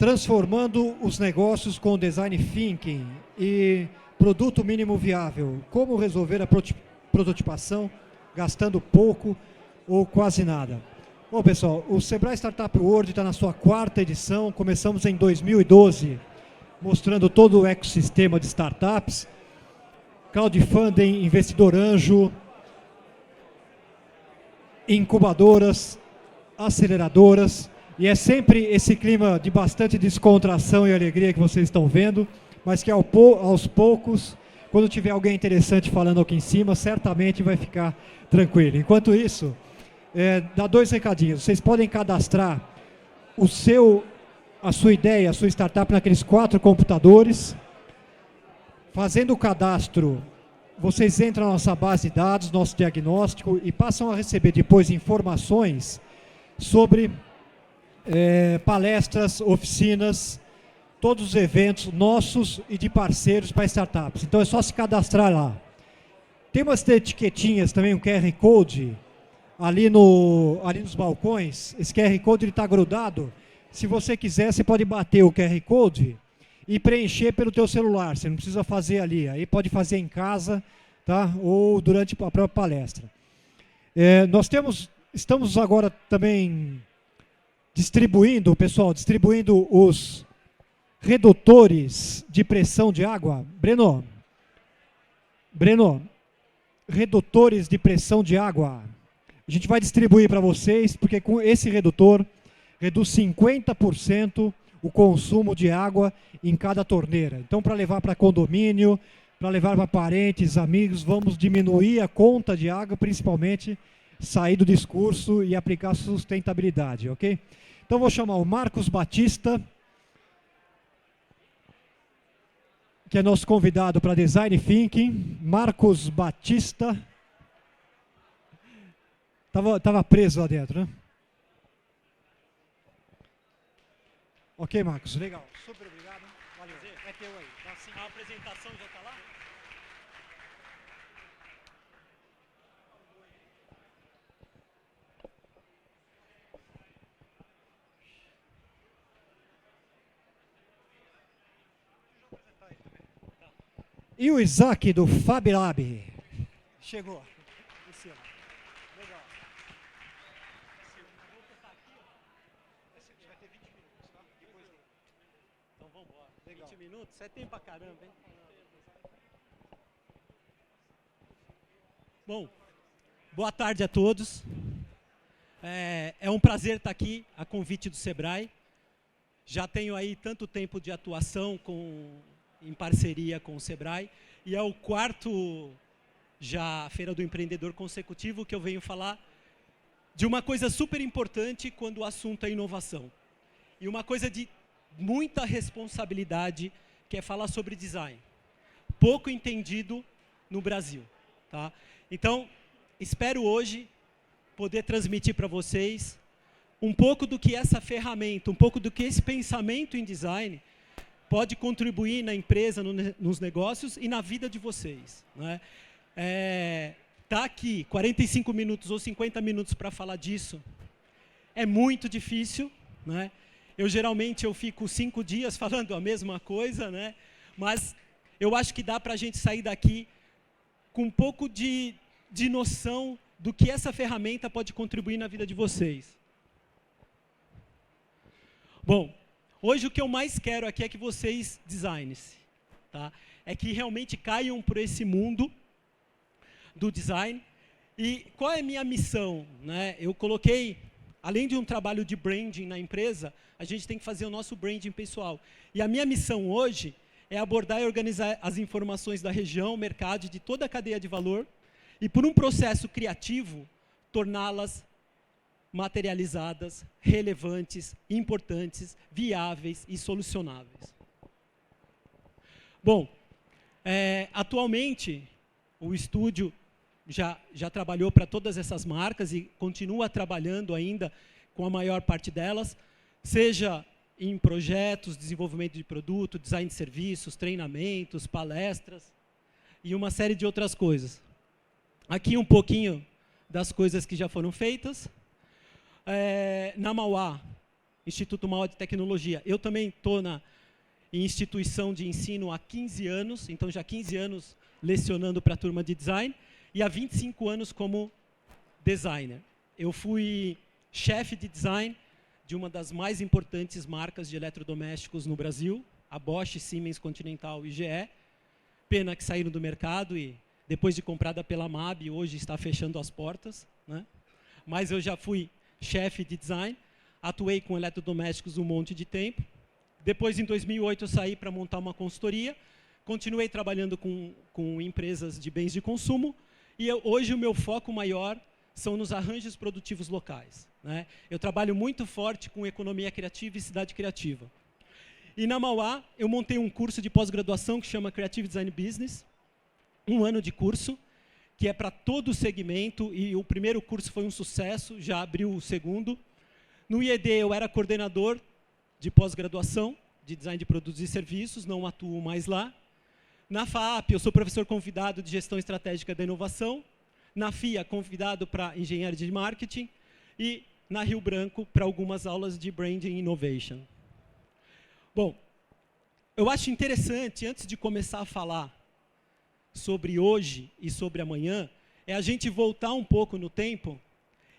Transformando os negócios com Design Thinking e produto mínimo viável. Como resolver a prototipação gastando pouco ou quase nada. Bom, pessoal, o Sebrae Startup World está na sua 4ª edição. Começamos em 2012, mostrando todo o ecossistema de startups, crowdfunding, investidor anjo, incubadoras, aceleradoras, e é sempre esse clima de bastante descontração e alegria que vocês estão vendo, mas que aos poucos, quando tiver alguém interessante falando aqui em cima, certamente vai ficar tranquilo. Enquanto isso, dá 2 recadinhos. Vocês podem cadastrar a sua ideia, a sua startup naqueles 4 computadores. Fazendo o cadastro, vocês entram na nossa base de dados, nosso diagnóstico, e passam a receber depois informações sobre palestras, oficinas, todos os eventos nossos e de parceiros para startups. Então é só se cadastrar lá. Tem umas etiquetinhas também, um QR Code, ali nos balcões. Esse QR Code está grudado. Se você quiser, você pode bater o QR Code e preencher pelo teu celular. Você não precisa fazer ali. Aí pode fazer em casa, tá? Ou durante a própria palestra. Estamos agora também distribuindo os redutores de pressão de água. Breno, redutores de pressão de água. A gente vai distribuir para vocês, porque com esse redutor, reduz 50% o consumo de água em cada torneira. Então, para levar para condomínio, para levar para parentes, amigos, vamos diminuir a conta de água, principalmente sair do discurso e aplicar sustentabilidade, ok? Então, vou chamar o Marcos Batista, que é nosso convidado para Design Thinking. Marcos Batista. Tava preso lá dentro, né? Ok, Marcos, legal. Super obrigado. Valeu. É teu aí. A apresentação já está lá? E o Isaac do Fab Lab. Chegou. Legal. Vai ter 20 minutos, tá? Então vamos embora. Legal. 20 minutos? Você tem pra caramba, hein? Bom, boa tarde a todos. É um prazer estar aqui, a convite do Sebrae. Já tenho aí tanto tempo de atuação em parceria com o Sebrae, e é o 4º já Feira do Empreendedor consecutivo que eu venho falar de uma coisa super importante quando o assunto é inovação. E uma coisa de muita responsabilidade, que é falar sobre design. Pouco entendido no Brasil. Tá? Então, espero hoje poder transmitir para vocês um pouco do que essa ferramenta, um pouco do que esse pensamento em design pode contribuir na empresa, nos negócios e na vida de vocês. Né? Tá aqui 45 minutos ou 50 minutos para falar disso é muito difícil. Né? Geralmente eu fico 5 dias falando a mesma coisa, né? Mas eu acho que dá para a gente sair daqui com um pouco de noção do que essa ferramenta pode contribuir na vida de vocês. Bom, hoje o que eu mais quero aqui é que vocês designem-se, tá? É que realmente caiam por esse mundo do design. E qual é a minha missão? Né? Eu coloquei, além de um trabalho de branding na empresa, a gente tem que fazer o nosso branding pessoal. E a minha missão hoje é abordar e organizar as informações da região, mercado, de toda a cadeia de valor, e por um processo criativo, torná-las materializadas, relevantes, importantes, viáveis e solucionáveis. Bom, atualmente, o estúdio já trabalhou para todas essas marcas e continua trabalhando ainda com a maior parte delas, seja em projetos, desenvolvimento de produto, design de serviços, treinamentos, palestras e uma série de outras coisas. Aqui um pouquinho das coisas que já foram feitas. Na Mauá, Instituto Mauá de Tecnologia. Eu também estou em instituição de ensino há 15 anos, então já 15 anos lecionando para a turma de design, e há 25 anos como designer. Eu fui chefe de design de uma das mais importantes marcas de eletrodomésticos no Brasil, a Bosch, Siemens, Continental e GE. Pena que saíram do mercado e, depois de comprada pela MAB, hoje está fechando as portas, né? Mas eu já fui chefe de design, atuei com eletrodomésticos um monte de tempo. Depois, em 2008, eu saí para montar uma consultoria, continuei trabalhando com empresas de bens de consumo, e hoje o meu foco maior são nos arranjos produtivos locais, né? Eu trabalho muito forte com economia criativa e cidade criativa. E na Mauá, eu montei um curso de pós-graduação que chama Creative Design Business, um ano de curso, que é para todo o segmento, e o primeiro curso foi um sucesso, já abriu o segundo. No IED, eu era coordenador de pós-graduação, de design de produtos e serviços, não atuo mais lá. Na FAAP, eu sou professor convidado de gestão estratégica da inovação. Na FIA, convidado para engenharia de marketing. E na Rio Branco, para algumas aulas de branding e innovation. Bom, eu acho interessante, antes de começar a falar sobre hoje e sobre amanhã, é a gente voltar um pouco no tempo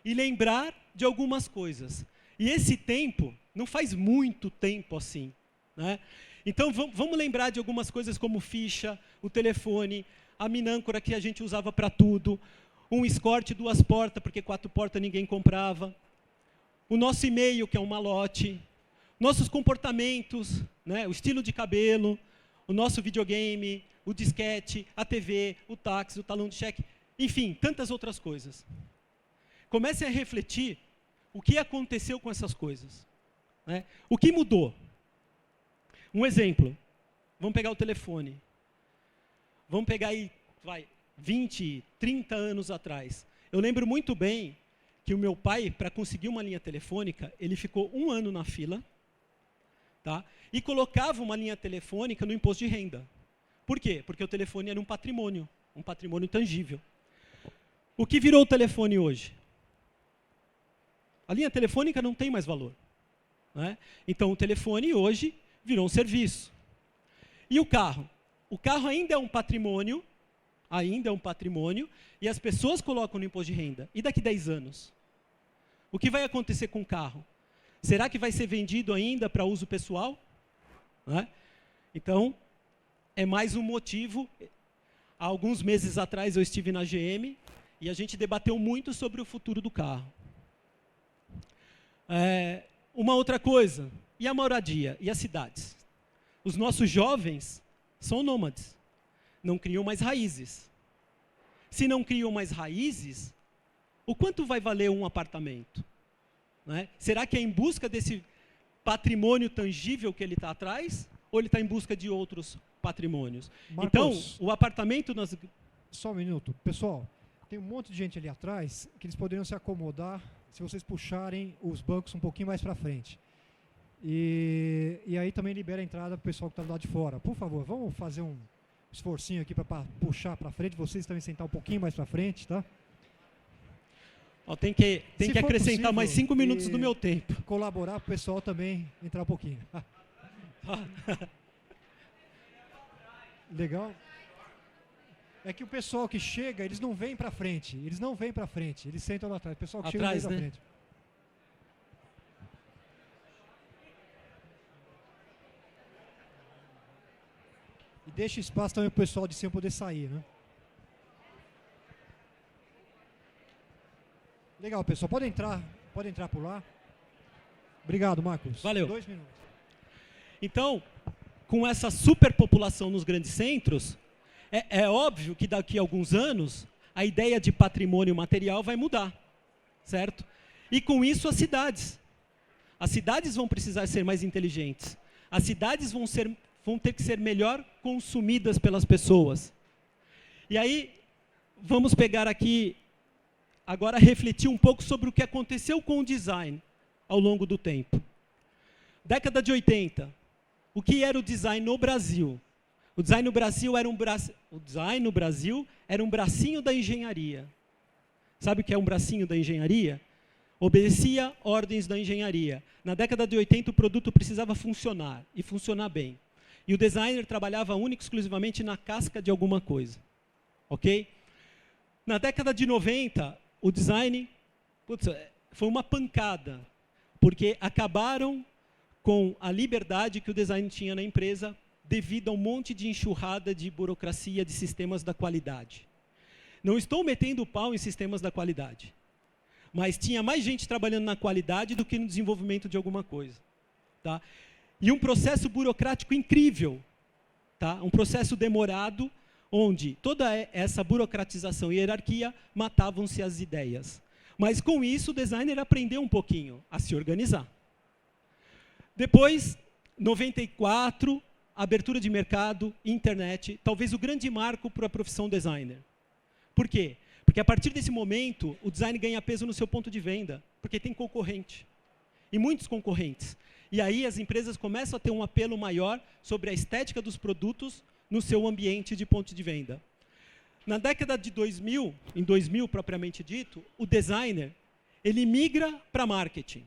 e lembrar de algumas coisas. E esse tempo não faz muito tempo assim, né? Então, vamos lembrar de algumas coisas como ficha, o telefone, a minâncora que a gente usava para tudo, um escorte 2 portas, porque 4 portas ninguém comprava, o nosso e-mail, que é um malote, nossos comportamentos, né, o estilo de cabelo, o nosso videogame, o disquete, a TV, o táxi, o talão de cheque, enfim, tantas outras coisas. Comecem a refletir o que aconteceu com essas coisas, né? O que mudou? Um exemplo, vamos pegar o telefone. Vamos pegar aí, 20, 30 anos atrás. Eu lembro muito bem que o meu pai, para conseguir uma linha telefônica, ele ficou 1 ano na fila, tá? E colocava uma linha telefônica no imposto de renda. Por quê? Porque o telefone era um patrimônio tangível. O que virou o telefone hoje? A linha telefônica não tem mais valor, né? Então, o telefone hoje virou um serviço. E o carro? O carro ainda é um patrimônio, e as pessoas colocam no imposto de renda. E daqui 10 anos? O que vai acontecer com o carro? Será que vai ser vendido ainda para uso pessoal? Né? Então, é mais um motivo. Há alguns meses atrás eu estive na GM e a gente debateu muito sobre o futuro do carro. Uma outra coisa, e a moradia? E as cidades? Os nossos jovens são nômades, não criam mais raízes. Se não criam mais raízes, o quanto vai valer um apartamento? Né? Será que é em busca desse patrimônio tangível que ele está atrás? Ou ele está em busca de outros patrimônios? Marcos, então, o apartamento... Só um minuto. Pessoal, tem um monte de gente ali atrás que eles poderiam se acomodar se vocês puxarem os bancos um pouquinho mais para frente. E aí também libera a entrada para o pessoal que está do lado de fora. Por favor, vamos fazer um esforcinho aqui para puxar para frente. Vocês também sentar um pouquinho mais para frente, tá? Tem que acrescentar mais 5 minutos do meu tempo. Colaborar para o pessoal também entrar um pouquinho. Legal? É que o pessoal que chega, eles não vêm para frente. Eles sentam lá atrás. O pessoal que chega vem para frente. E deixa espaço também para o pessoal de cima poder sair, né? Legal, pessoal. Pode entrar por lá. Obrigado, Marcos. Valeu. 2 minutos. Então, com essa superpopulação nos grandes centros, é óbvio que daqui a alguns anos a ideia de patrimônio material vai mudar, certo? E com isso as cidades. As cidades vão precisar ser mais inteligentes. As cidades vão ter que ser melhor consumidas pelas pessoas. E aí, vamos pegar aqui, agora refletir um pouco sobre o que aconteceu com o design ao longo do tempo. Década de 80, o que era o design no Brasil? O design no Brasil era um bracinho da engenharia. Sabe o que é um bracinho da engenharia? Obedecia ordens da engenharia. Na década de 80, o produto precisava funcionar, e funcionar bem. E o designer trabalhava única e exclusivamente na casca de alguma coisa. Ok? Na década de 90, o design foi uma pancada, porque acabaram com a liberdade que o design tinha na empresa devido a um monte de enxurrada de burocracia de sistemas da qualidade. Não estou metendo o pau em sistemas da qualidade, mas tinha mais gente trabalhando na qualidade do que no desenvolvimento de alguma coisa. Tá? E um processo burocrático incrível, tá? Um processo demorado, onde toda essa burocratização e hierarquia matavam-se as ideias. Mas com isso o designer aprendeu um pouquinho a se organizar. Depois, 94, abertura de mercado, internet, talvez o grande marco para a profissão designer. Por quê? Porque a partir desse momento, o design ganha peso no seu ponto de venda, porque tem concorrente, e muitos concorrentes. E aí as empresas começam a ter um apelo maior sobre a estética dos produtos no seu ambiente de ponto de venda. Na década de 2000, em 2000 propriamente dito, o designer, ele migra para marketing,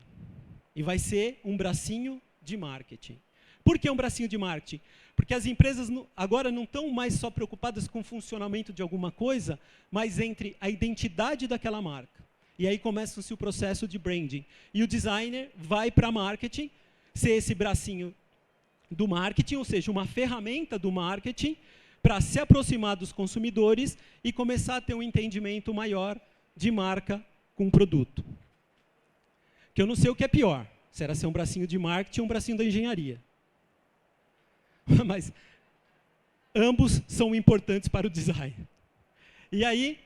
e vai ser um bracinho de marketing. Por que um bracinho de marketing? Porque as empresas agora não estão mais só preocupadas com o funcionamento de alguma coisa, mas entre a identidade daquela marca. E aí começa-se o processo de branding. E o designer vai para marketing, ser esse bracinho do marketing, ou seja, uma ferramenta do marketing para se aproximar dos consumidores e começar a ter um entendimento maior de marca com o produto. Que eu não sei o que é pior, se era ser um bracinho de marketing ou um bracinho da engenharia. Mas ambos são importantes para o design. E aí,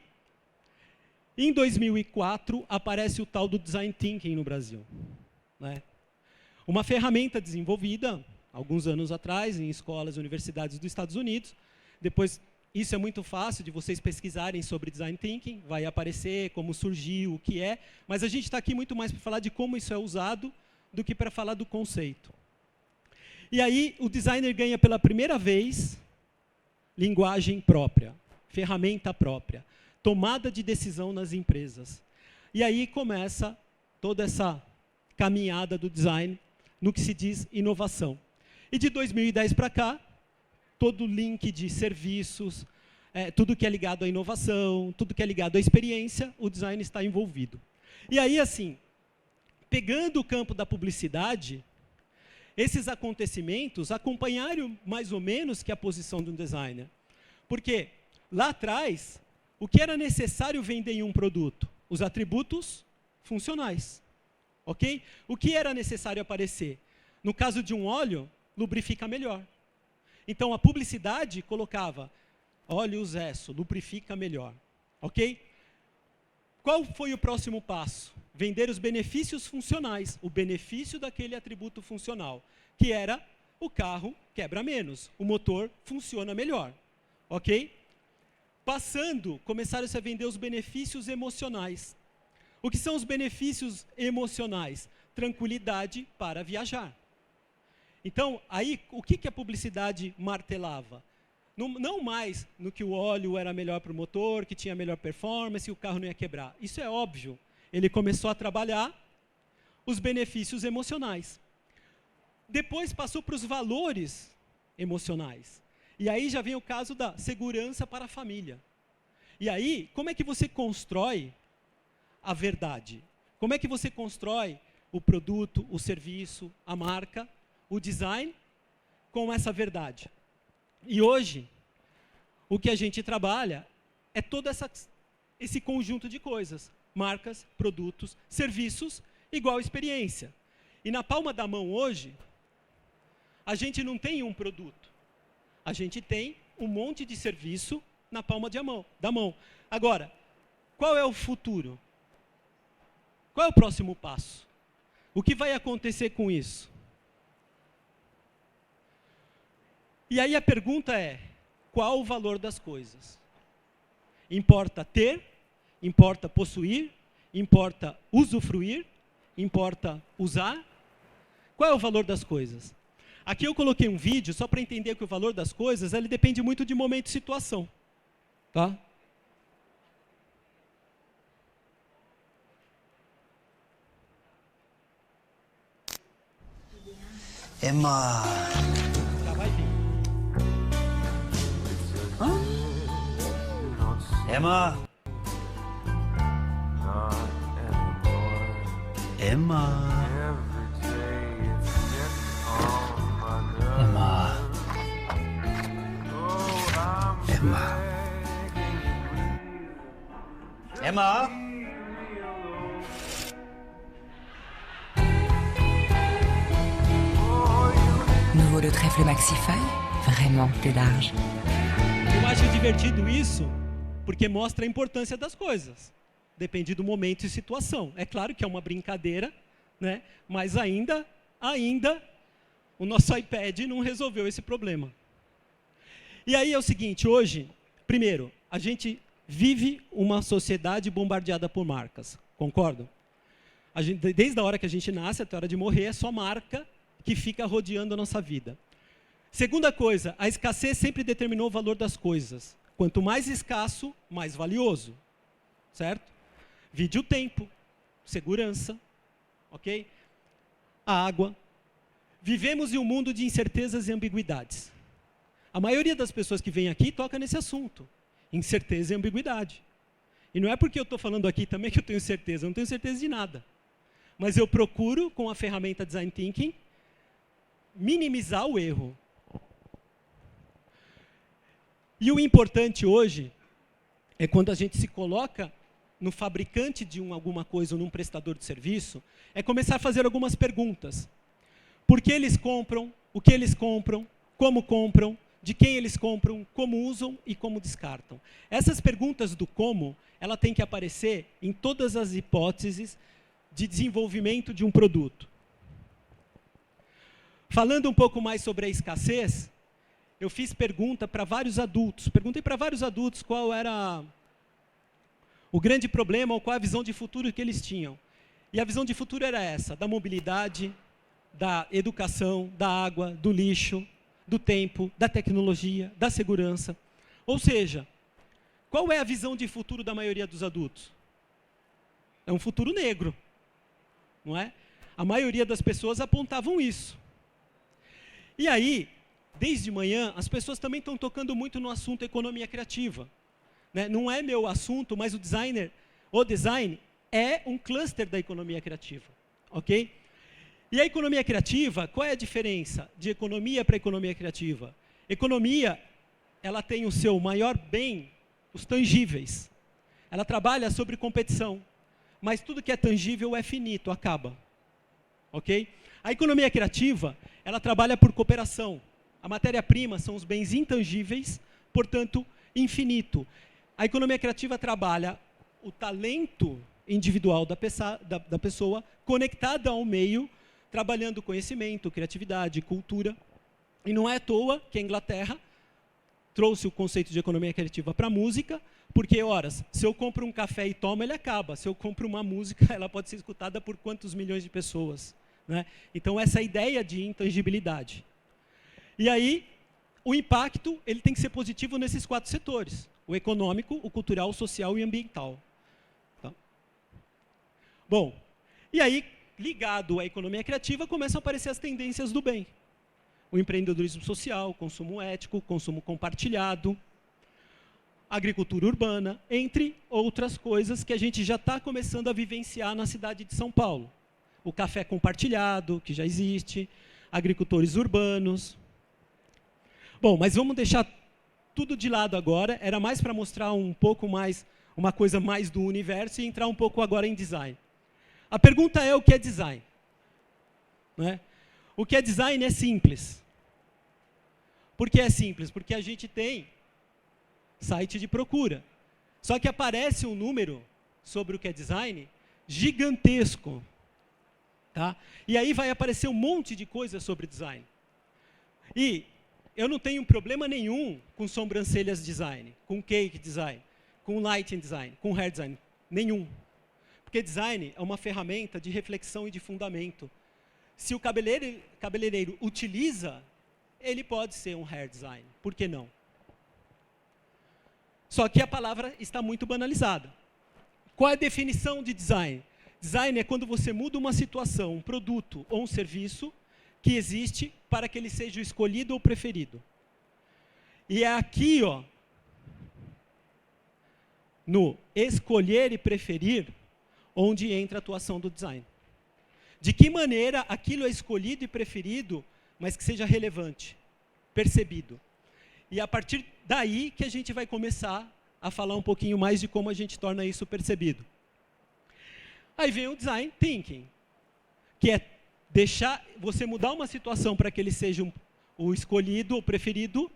em 2004, aparece o tal do Design Thinking no Brasil. Né? Uma ferramenta desenvolvida, alguns anos atrás, em escolas e universidades dos Estados Unidos. Depois, isso é muito fácil de vocês pesquisarem sobre Design Thinking, vai aparecer como surgiu, o que é, mas a gente está aqui muito mais para falar de como isso é usado do que para falar do conceito. E aí, o designer ganha pela primeira vez linguagem própria, ferramenta própria, tomada de decisão nas empresas. E aí começa toda essa caminhada do design no que se diz inovação. E de 2010 para cá, todo link de serviços, tudo que é ligado à inovação, tudo que é ligado à experiência, o design está envolvido. E aí, assim, pegando o campo da publicidade, esses acontecimentos acompanharam mais ou menos que a posição de um designer. Porque lá atrás, o que era necessário vender em um produto? Os atributos funcionais. Ok? O que era necessário aparecer? No caso de um óleo, lubrifica melhor. Então a publicidade colocava óleo Zesso, lubrifica melhor. Ok? Qual foi o próximo passo? Vender os benefícios funcionais, o benefício daquele atributo funcional, que era o carro quebra menos, o motor funciona melhor. Ok? Passando, começaram-se a vender os benefícios emocionais. O que são os benefícios emocionais? Tranquilidade para viajar. Então, aí, o que a publicidade martelava? Não mais no que o óleo era melhor para o motor, que tinha melhor performance e o carro não ia quebrar. Isso é óbvio. Ele começou a trabalhar os benefícios emocionais. Depois passou para os valores emocionais. E aí já vem o caso da segurança para a família. E aí, como é que você constrói a verdade? Como é que você constrói o produto, o serviço, a marca, o design com essa verdade? E hoje, o que a gente trabalha é todo esse conjunto de coisas. Marcas, produtos, serviços, igual experiência. E na palma da mão hoje, a gente não tem um produto. A gente tem um monte de serviço na palma da mão. Agora, qual é o futuro? Qual é o próximo passo? O que vai acontecer com isso? E aí a pergunta é, qual o valor das coisas? Importa ter? Importa possuir? Importa usufruir? Importa usar? Qual é o valor das coisas? Aqui eu coloquei um vídeo só para entender que o valor das coisas ele depende muito de momento e situação. Tá? Emma. Já vai vir. Emma. Emma. Emma. Emma. Emma. Nouveau le trèfle maxifeuille? Vraiment, t'es large. Eu acho divertido isso, porque mostra a importância das coisas. Depende do momento e situação. É claro que é uma brincadeira, né? Mas ainda, o nosso iPad não resolveu esse problema. E aí é o seguinte, hoje, primeiro, a gente vive uma sociedade bombardeada por marcas, concordam? Desde a hora que a gente nasce até a hora de morrer, é só marca que fica rodeando a nossa vida. Segunda coisa, a escassez sempre determinou o valor das coisas. Quanto mais escasso, mais valioso, certo? Vide o tempo, segurança, ok? A água. Vivemos em um mundo de incertezas e ambiguidades. A maioria das pessoas que vem aqui toca nesse assunto, incerteza e ambiguidade. E não é porque eu estou falando aqui também que eu tenho certeza, eu não tenho certeza de nada. Mas eu procuro, com a ferramenta Design Thinking, minimizar o erro. E o importante hoje é quando a gente se coloca no fabricante de alguma coisa ou num prestador de serviço, é começar a fazer algumas perguntas. Por que eles compram? O que eles compram? Como compram? De quem eles compram? Como usam e como descartam? Essas perguntas do como, ela tem que aparecer em todas as hipóteses de desenvolvimento de um produto. Falando um pouco mais sobre a escassez, eu fiz pergunta para vários adultos. Perguntei para vários adultos qual era o grande problema ou qual a visão de futuro que eles tinham. E a visão de futuro era essa, da mobilidade, da educação, da água, do lixo, do tempo, da tecnologia, da segurança. Ou seja, qual é a visão de futuro da maioria dos adultos? É um futuro negro, não é? A maioria das pessoas apontavam isso. E aí, desde manhã, as pessoas também estão tocando muito no assunto economia criativa. Né? Não é meu assunto, mas o design é um cluster da economia criativa. Ok? E a economia criativa, qual é a diferença de economia para economia criativa? Economia, ela tem o seu maior bem, os tangíveis. Ela trabalha sobre competição. Mas tudo que é tangível é finito, acaba. Ok? A economia criativa, ela trabalha por cooperação. A matéria-prima são os bens intangíveis, portanto, infinito. A economia criativa trabalha o talento individual da pessoa conectada ao meio, trabalhando conhecimento, criatividade, cultura. E não é à toa que a Inglaterra trouxe o conceito de economia criativa para a música, porque, horas, se eu compro um café e tomo, ele acaba. Se eu compro uma música, ela pode ser escutada por quantos milhões de pessoas. Né? Então, essa ideia de intangibilidade. E aí, o impacto ele tem que ser positivo nesses 4 setores. O econômico, o cultural, o social e ambiental. Tá? Bom, e aí, ligado à economia criativa, começam a aparecer as tendências do bem. O empreendedorismo social, o consumo ético, o consumo compartilhado, agricultura urbana, entre outras coisas que a gente já está começando a vivenciar na cidade de São Paulo. O café compartilhado, que já existe, agricultores urbanos. Bom, mas vamos deixar tudo de lado agora, era mais para mostrar um pouco mais, uma coisa mais do universo e entrar um pouco agora em design. A pergunta é o que é design? Né? O que é design é simples. Por que é simples? Porque a gente tem site de procura. Só que aparece um número sobre o que é design gigantesco. Tá? E aí vai aparecer um monte de coisas sobre design. E eu não tenho problema nenhum com sobrancelhas design, com cake design, com lighting design, com hair design. Nenhum. Porque design é uma ferramenta de reflexão e de fundamento. Se o cabeleireiro utiliza, ele pode ser um hair design. Por que não? Só que a palavra está muito banalizada. Qual é a definição de design? Design é quando você muda uma situação, um produto ou um serviço que existe para que ele seja o escolhido ou preferido. E é aqui, ó, no escolher e preferir, onde entra a atuação do design. De que maneira aquilo é escolhido e preferido, mas que seja relevante, percebido. E a partir daí que a gente vai começar a falar um pouquinho mais de como a gente torna isso percebido. Aí vem o design thinking, que é deixar você mudar uma situação para que ele seja o escolhido ou preferido,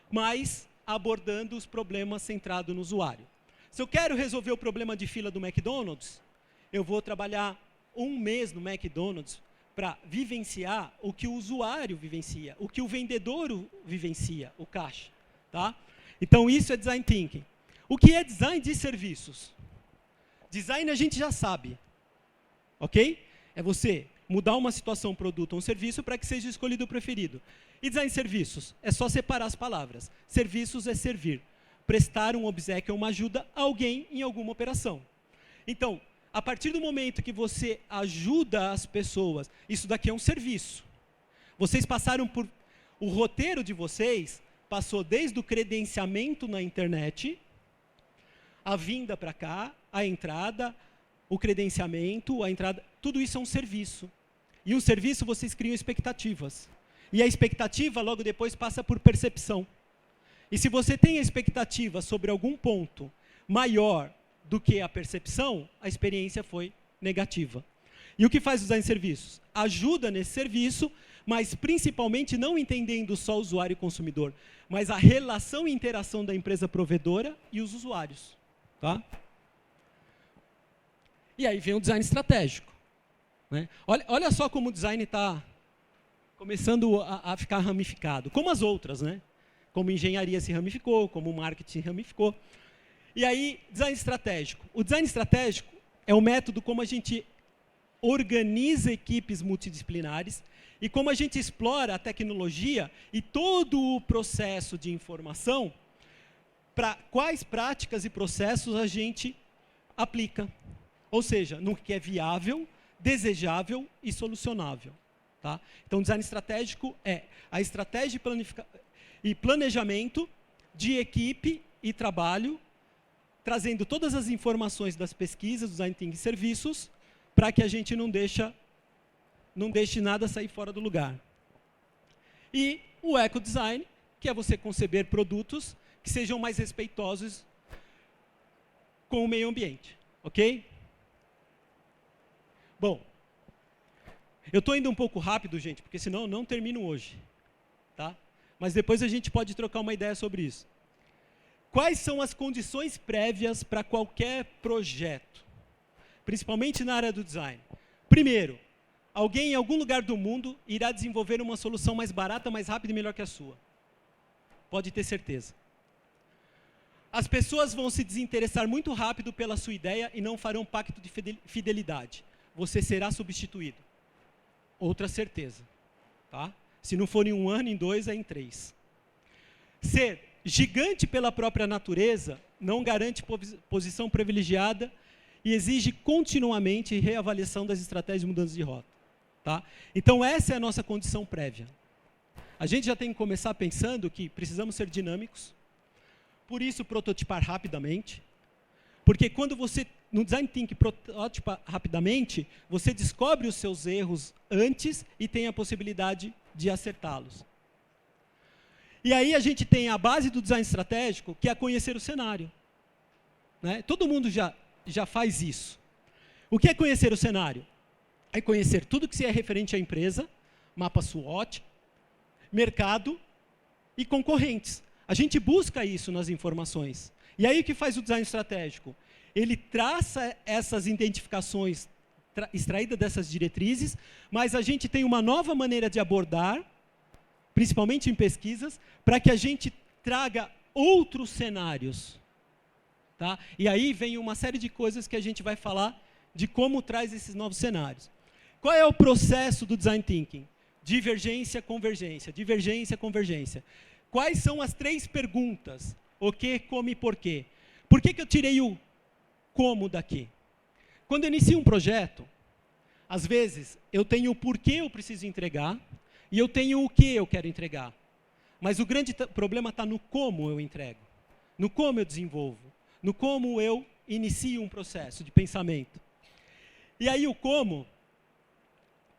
mas abordando os problemas centrados no usuário. Se eu quero resolver o problema de fila do McDonald's, eu vou trabalhar um mês no McDonald's para vivenciar o que o usuário vivencia, o que o vendedor vivencia, o caixa. Tá? Então, isso é design thinking. O que é design de serviços? Design a gente já sabe. Ok? É você mudar uma situação, um produto ou um serviço para que seja escolhido o preferido. E design de serviços? É só separar as palavras. Serviços é servir. Prestar um obséquio ou uma ajuda a alguém em alguma operação. Então, a partir do momento que você ajuda as pessoas, isso daqui é um serviço. Vocês passaram por... O roteiro de vocês passou desde o credenciamento na internet, a vinda para cá, a entrada, o credenciamento, a entrada, tudo isso é um serviço. E um serviço vocês criam expectativas. E a expectativa logo depois passa por percepção. E se você tem a expectativa sobre algum ponto maior do que a percepção, a experiência foi negativa. E o que faz o design de serviços? Ajuda nesse serviço, mas principalmente não entendendo só o usuário e consumidor, mas a relação e interação da empresa provedora e os usuários. Tá? E aí vem o design estratégico. Né? Olha só como o design está começando a ficar ramificado, como as outras, né? Como engenharia se ramificou, como o marketing se ramificou. E aí, design estratégico. O design estratégico é o método como a gente organiza equipes multidisciplinares e como a gente explora a tecnologia e todo o processo de informação para quais práticas e processos a gente aplica. Ou seja, no que é viável, desejável e solucionável. Tá? Então, design estratégico é a estratégia e planejamento de equipe e trabalho, trazendo todas as informações das pesquisas, do design thinking e serviços, para que a gente não deixe nada sair fora do lugar. E o ecodesign, que é você conceber produtos que sejam mais respeitosos com o meio ambiente. Ok? Bom, eu estou indo um pouco rápido, gente, porque senão eu não termino hoje. Tá? Mas depois a gente pode trocar uma ideia sobre isso. Quais são as condições prévias para qualquer projeto? Principalmente na área do design. Primeiro, alguém em algum lugar do mundo irá desenvolver uma solução mais barata, mais rápida e melhor que a sua. Pode ter certeza. As pessoas vão se desinteressar muito rápido pela sua ideia e não farão pacto de fidelidade. Você será substituído. Outra certeza. Tá? Se não for em 1 ano, em 2, é em 3. Ser gigante pela própria natureza não garante posição privilegiada e exige continuamente reavaliação das estratégias de mudança de rota. Tá? Então, essa é a nossa condição prévia. A gente já tem que começar pensando que precisamos ser dinâmicos, por isso prototipar rapidamente, porque quando você, no Design Thinking, prototipa rapidamente, você descobre os seus erros antes e tem a possibilidade de acertá-los. E aí a gente tem a base do design estratégico, que é conhecer o cenário. Né? Todo mundo já faz isso. O que é conhecer o cenário? É conhecer tudo que é referente à empresa, mapa SWOT, mercado e concorrentes. A gente busca isso nas informações. E aí o que faz o design estratégico? Ele traça essas identificações extraídas dessas diretrizes, mas a gente tem uma nova maneira de abordar, principalmente em pesquisas, para que a gente traga outros cenários. Tá? E aí vem uma série de coisas que a gente vai falar de como traz esses novos cenários. Qual é o processo do Design Thinking? Divergência, convergência. Divergência, convergência. Quais são as 3 perguntas? O que, como e por quê? Por que eu tirei o como daqui? Quando eu inicio um projeto, às vezes eu tenho o porquê eu preciso entregar, e eu tenho o que eu quero entregar. Mas o grande problema está no como eu entrego, no como eu desenvolvo, no como eu inicio um processo de pensamento. E aí o como,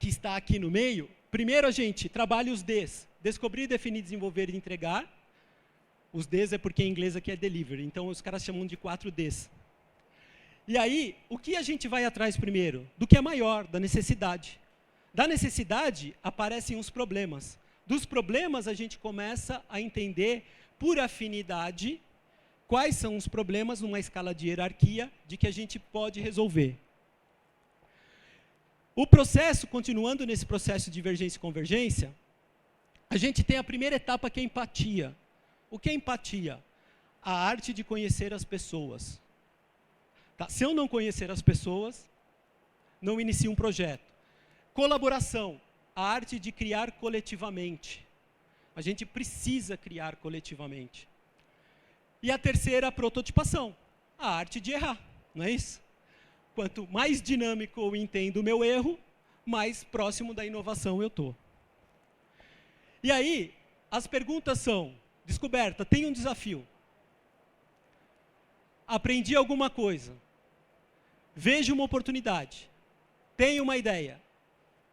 que está aqui no meio, primeiro a gente trabalha os Ds, descobrir, definir, desenvolver e entregar. Os Ds é porque em inglês aqui é delivery, então os caras chamam de 4 Ds. E aí, o que a gente vai atrás primeiro? Do que é maior, da necessidade. Da necessidade aparecem os problemas. Dos problemas a gente começa a entender, por afinidade, quais são os problemas numa escala de hierarquia de que a gente pode resolver. O processo, continuando nesse processo de divergência e convergência, a gente tem a primeira etapa que é empatia. O que é empatia? A arte de conhecer as pessoas. Tá? Se eu não conhecer as pessoas, não inicio um projeto. Colaboração, a arte de criar coletivamente. A gente precisa criar coletivamente. E a terceira, a prototipação, a arte de errar, não é isso? Quanto mais dinâmico eu entendo o meu erro, mais próximo da inovação eu estou. E aí, as perguntas são, descoberta, tem um desafio. Aprendi alguma coisa. Vejo uma oportunidade. Tenho uma ideia.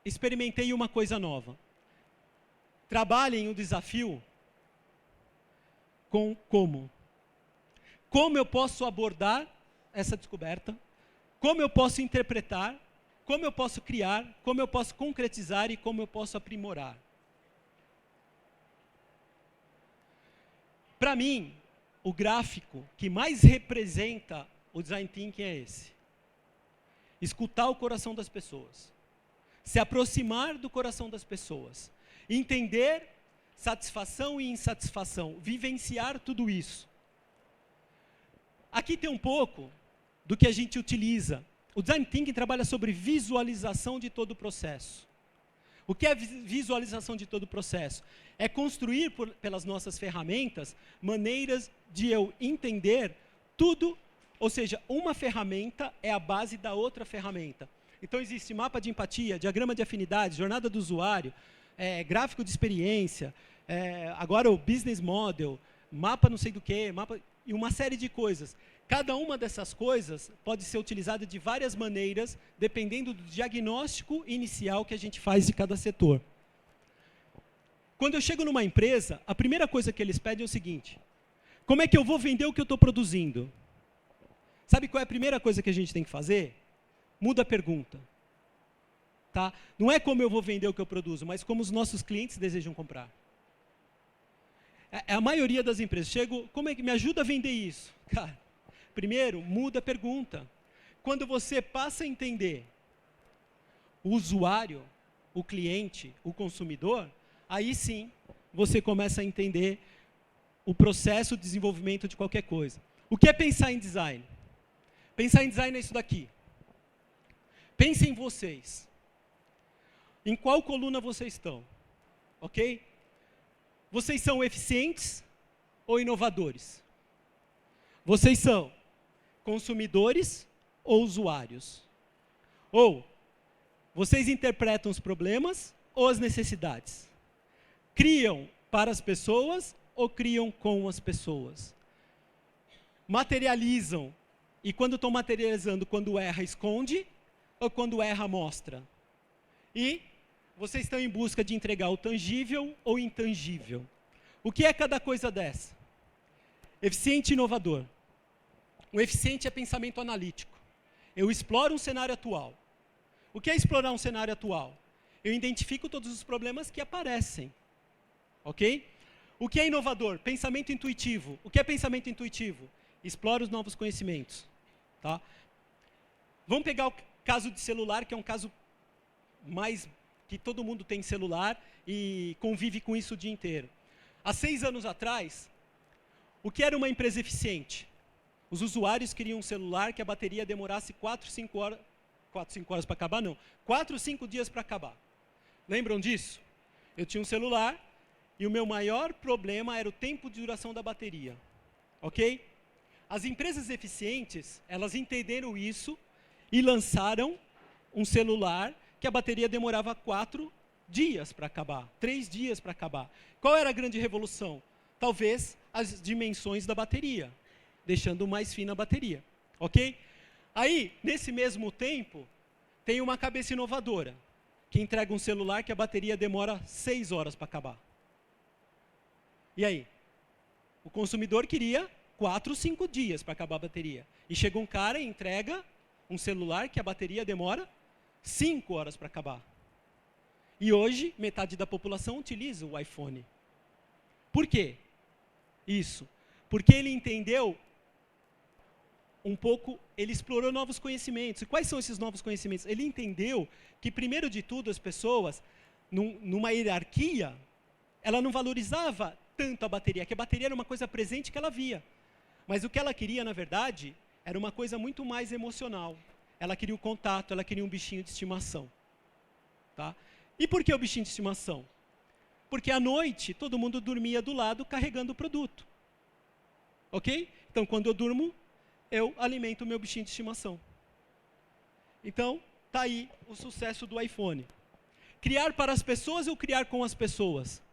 Experimentei uma coisa nova. Trabalhem o desafio com como. Como eu posso abordar essa descoberta? Como eu posso interpretar? Como eu posso criar? Como eu posso concretizar e como eu posso aprimorar? Para mim, o gráfico que mais representa o design thinking é esse. Escutar o coração das pessoas. Se aproximar do coração das pessoas. Entender satisfação e insatisfação. Vivenciar tudo isso. Aqui tem um pouco do que a gente utiliza. O design thinking trabalha sobre visualização de todo o processo. O que é visualização de todo o processo? É construir, pelas nossas ferramentas, maneiras de eu entender tudo, ou seja, uma ferramenta é a base da outra ferramenta. Então existe mapa de empatia, diagrama de afinidade, jornada do usuário, gráfico de experiência, agora o business model, mapa não sei do que, mapa, e uma série de coisas. Cada uma dessas coisas pode ser utilizada de várias maneiras, dependendo do diagnóstico inicial que a gente faz de cada setor. Quando eu chego numa empresa, a primeira coisa que eles pedem é o seguinte: como é que eu vou vender o que eu estou produzindo? Sabe qual é a primeira coisa que a gente tem que fazer? Muda a pergunta. Tá? Não é como eu vou vender o que eu produzo, mas como os nossos clientes desejam comprar. A maioria das empresas, chego, como é que me ajuda a vender isso? Cara, primeiro, muda a pergunta. Quando você passa a entender o usuário, o cliente, o consumidor, aí sim, você começa a entender o processo de desenvolvimento de qualquer coisa. O que é pensar em design? Pensar em design é isso daqui. Pensem em vocês. Em qual coluna vocês estão? Ok? Vocês são eficientes ou inovadores? Vocês são consumidores ou usuários? Ou vocês interpretam os problemas ou as necessidades? Criam para as pessoas ou criam com as pessoas? Materializam, e quando estão materializando, quando erra, esconde, ou quando erra, mostra? E vocês estão em busca de entregar o tangível ou intangível? O que é cada coisa dessa? Eficiente e inovador. O eficiente é pensamento analítico. Eu exploro um cenário atual. O que é explorar um cenário atual? Eu identifico todos os problemas que aparecem. Ok? O que é inovador? Pensamento intuitivo. O que é pensamento intuitivo? Explora os novos conhecimentos. Tá? Vamos pegar o caso de celular, que é um caso mais que todo mundo tem celular e convive com isso o dia inteiro. Há 6 anos atrás, o que era uma empresa eficiente? Os usuários queriam um celular que a bateria demorasse 4, 5 horas para acabar, não. 4, 5 dias para acabar. Lembram disso? Eu tinha um celular e o meu maior problema era o tempo de duração da bateria. Ok? As empresas eficientes, elas entenderam isso e lançaram um celular que a bateria demorava 4 dias para acabar, 3 dias para acabar. Qual era a grande revolução? Talvez as dimensões da bateria, deixando mais fina a bateria, ok? Aí, nesse mesmo tempo, tem uma cabeça inovadora, que entrega um celular que a bateria demora 6 horas para acabar. E aí? O consumidor queria 4, 5 dias para acabar a bateria. E chega um cara e entrega um celular que a bateria demora 5 horas para acabar. E hoje, metade da população utiliza o iPhone. Por quê? Isso. Porque ele entendeu um pouco, ele explorou novos conhecimentos. E quais são esses novos conhecimentos? Ele entendeu que, primeiro de tudo, as pessoas, numa hierarquia, ela não valorizava tanto a bateria, que a bateria era uma coisa presente que ela via. Mas o que ela queria, na verdade, era uma coisa muito mais emocional. Ela queria o contato, ela queria um bichinho de estimação. Tá? E por que o bichinho de estimação? Porque à noite, todo mundo dormia do lado carregando o produto. Ok? Então, quando eu durmo, eu alimento o meu bichinho de estimação. Então, está aí o sucesso do iPhone. Criar para as pessoas ou criar com as pessoas?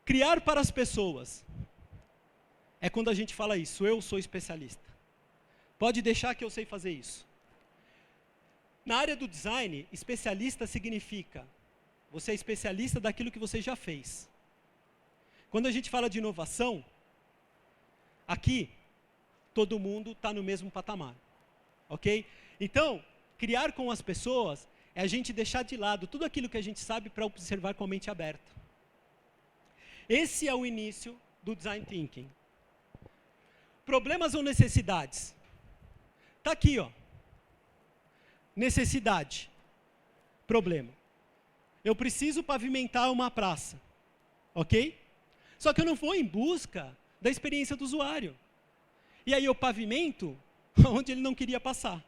Criar para as pessoas. É quando a gente fala isso, eu sou especialista. Pode deixar que eu sei fazer isso. Na área do design, especialista significa, você é especialista daquilo que você já fez. Quando a gente fala de inovação, aqui, todo mundo está no mesmo patamar, ok? Então, criar com as pessoas é a gente deixar de lado tudo aquilo que a gente sabe para observar com a mente aberta. Esse é o início do Design Thinking. Problemas ou necessidades? Está aqui, ó. Necessidade. Problema. Eu preciso pavimentar uma praça, ok? Só que eu não vou em busca da experiência do usuário. E aí eu pavimento onde ele não queria passar.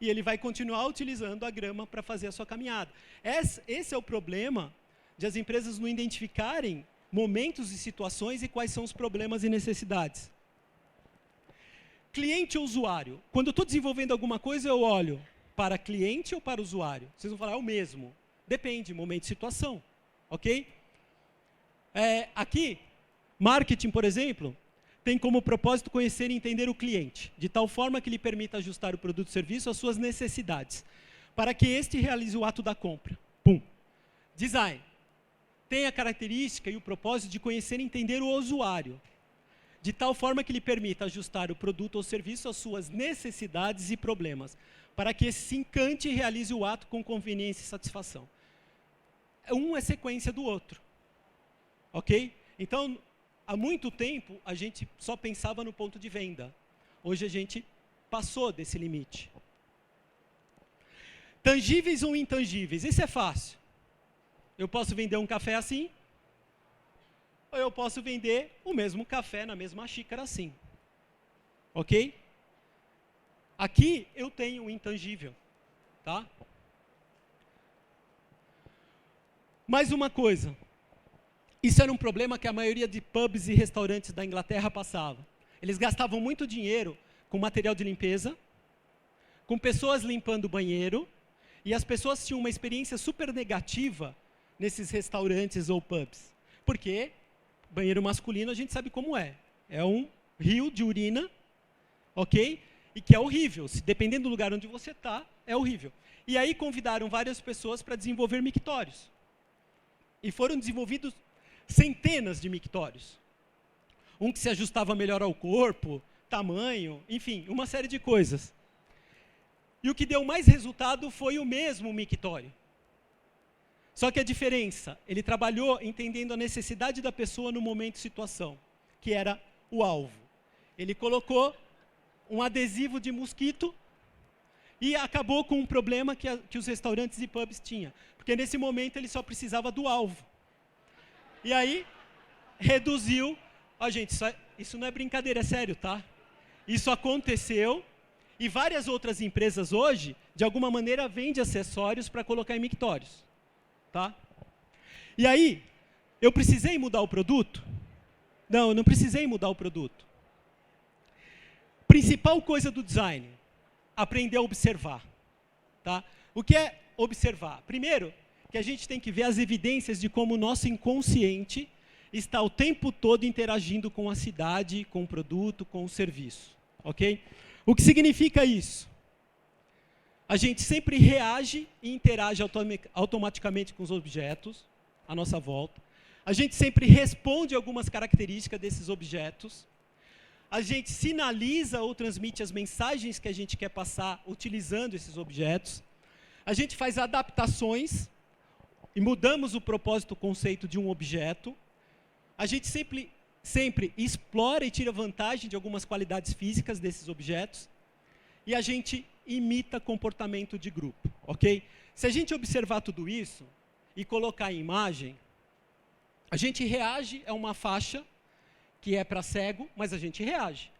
E ele vai continuar utilizando a grama para fazer a sua caminhada. Esse é o problema de as empresas não identificarem momentos e situações e quais são os problemas e necessidades. Cliente ou usuário? Quando eu estou desenvolvendo alguma coisa, eu olho para cliente ou para usuário? Vocês vão falar, é o mesmo. Depende, momento e situação. Ok? Aqui, marketing, por exemplo, tem como propósito conhecer e entender o cliente, de tal forma que lhe permita ajustar o produto ou serviço às suas necessidades, para que este realize o ato da compra. Pum. Design. Tem a característica e o propósito de conhecer e entender o usuário, de tal forma que lhe permita ajustar o produto ou serviço às suas necessidades e problemas, para que esse se encante e realize o ato com conveniência e satisfação. Um é sequência do outro. Ok? Então, há muito tempo, a gente só pensava no ponto de venda. Hoje a gente passou desse limite. Tangíveis ou intangíveis? Isso é fácil. Eu posso vender um café assim, ou eu posso vender o mesmo café na mesma xícara assim. Ok? Aqui eu tenho o intangível. Tá? Mais uma coisa. Isso era um problema que a maioria de pubs e restaurantes da Inglaterra passava. Eles gastavam muito dinheiro com material de limpeza, com pessoas limpando o banheiro, e as pessoas tinham uma experiência super negativa nesses restaurantes ou pubs. Porque banheiro masculino a gente sabe como é. É um rio de urina, ok? E que é horrível. Dependendo do lugar onde você está, é horrível. E aí convidaram várias pessoas para desenvolver mictórios. E foram desenvolvidos centenas de mictórios. Um que se ajustava melhor ao corpo, tamanho, enfim, uma série de coisas. E o que deu mais resultado foi o mesmo mictório. Só que a diferença, ele trabalhou entendendo a necessidade da pessoa no momento e situação, que era o alvo. Ele colocou um adesivo de mosquito e acabou com um problema que os restaurantes e pubs tinham. Porque nesse momento ele só precisava do alvo. E aí, reduziu... Ó, gente, isso não é brincadeira, é sério, tá? Isso aconteceu e várias outras empresas hoje, de alguma maneira, vendem acessórios para colocar em mictórios. Tá? E aí, eu precisei mudar o produto? Não, eu não precisei mudar o produto. Principal coisa do design, aprender a observar. Tá? O que é observar? Primeiro, que a gente tem que ver as evidências de como o nosso inconsciente está o tempo todo interagindo com a cidade, com o produto, com o serviço. Ok? O que significa isso? A gente sempre reage e interage automaticamente com os objetos à nossa volta. A gente sempre responde algumas características desses objetos. A gente sinaliza ou transmite as mensagens que a gente quer passar utilizando esses objetos. A gente faz adaptações e mudamos o propósito, o conceito de um objeto. A gente sempre explora e tira vantagem de algumas qualidades físicas desses objetos. E a gente imita comportamento de grupo, ok? Se a gente observar tudo isso e colocar em imagem, a gente reage a uma faixa que é para cego, mas a gente reage.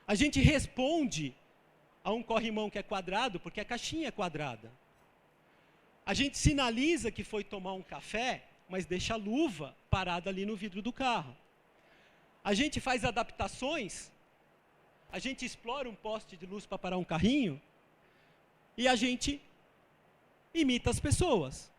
A gente responde a um corrimão que é quadrado, porque a caixinha é quadrada. A gente sinaliza que foi tomar um café, mas deixa a luva parada ali no vidro do carro. A gente faz adaptações, a gente explora um poste de luz para parar um carrinho, e a gente imita as pessoas.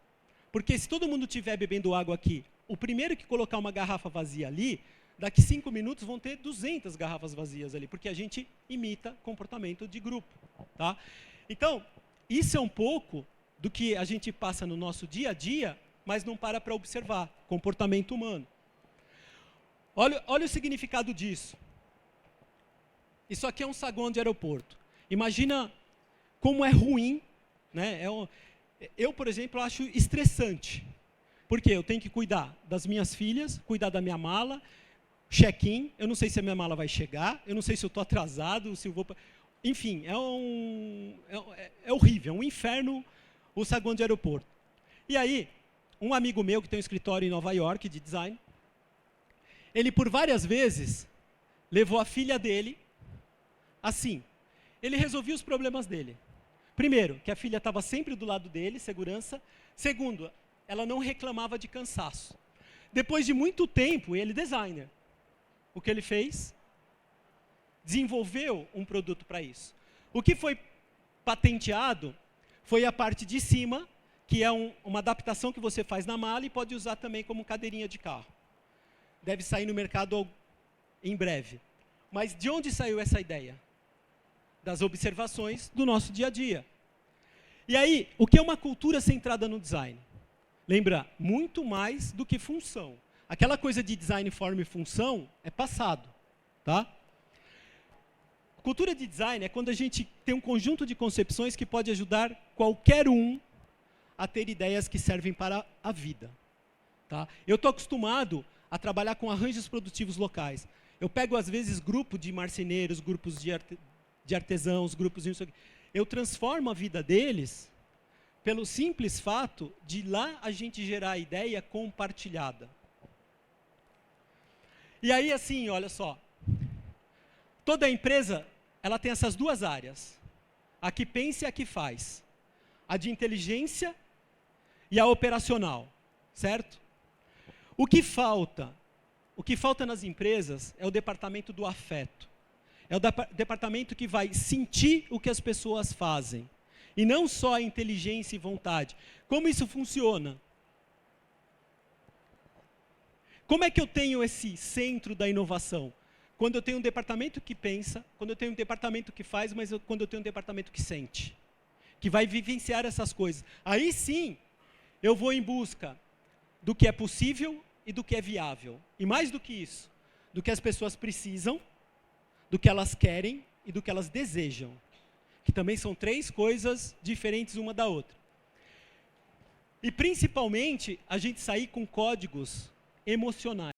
Porque se todo mundo estiver bebendo água aqui, o primeiro que colocar uma garrafa vazia ali, daqui 5 minutos vão ter 200 garrafas vazias ali, porque a gente imita comportamento de grupo. Tá? Então, isso é um pouco do que a gente passa no nosso dia a dia, mas não para observar, comportamento humano. Olha o significado disso. Isso aqui é um saguão de aeroporto. Imagina como é ruim, né? Eu, por exemplo, acho estressante. Porque eu tenho que cuidar das minhas filhas, cuidar da minha mala, check-in, eu não sei se a minha mala vai chegar, eu não sei se eu estou atrasado, se eu vou... Enfim, é horrível, é um inferno o saguão de aeroporto. E aí, um amigo meu que tem um escritório em Nova York de design, ele por várias vezes levou a filha dele assim. Ele resolvia os problemas dele. Primeiro, que a filha estava sempre do lado dele, segurança. Segundo, ela não reclamava de cansaço. Depois de muito tempo, ele designer, o que ele fez? Desenvolveu um produto para isso. O que foi patenteado foi a parte de cima, que é uma adaptação que você faz na mala e pode usar também como cadeirinha de carro. Deve sair no mercado em breve. Mas de onde saiu essa ideia? Das observações do nosso dia a dia. E aí, o que é uma cultura centrada no design? Lembra, muito mais do que função. Aquela coisa de design, forma e função é passado. Tá? Cultura de design é quando a gente tem um conjunto de concepções que pode ajudar qualquer um a ter ideias que servem para a vida. Tá? Eu estou acostumado a trabalhar com arranjos produtivos locais. Eu pego, às vezes, grupos de marceneiros, grupos de artesãos, grupos de... Eu transformo a vida deles pelo simples fato de lá a gente gerar a ideia compartilhada. E aí, assim, olha só. Toda empresa, ela tem essas duas áreas. A que pensa e a que faz. A de inteligência e a operacional. Certo? O que falta nas empresas é o departamento do afeto. É o departamento que vai sentir o que as pessoas fazem. E não só a inteligência e vontade. Como isso funciona? Como é que eu tenho esse centro da inovação? Quando eu tenho um departamento que pensa, quando eu tenho um departamento que faz, mas quando eu tenho um departamento que sente. Que vai vivenciar essas coisas. Aí sim, eu vou em busca do que é possível e do que é viável. E mais do que isso, do que as pessoas precisam, do que elas querem e do que elas desejam. Que também são 3 coisas diferentes uma da outra. E principalmente, a gente sair com códigos emocionais.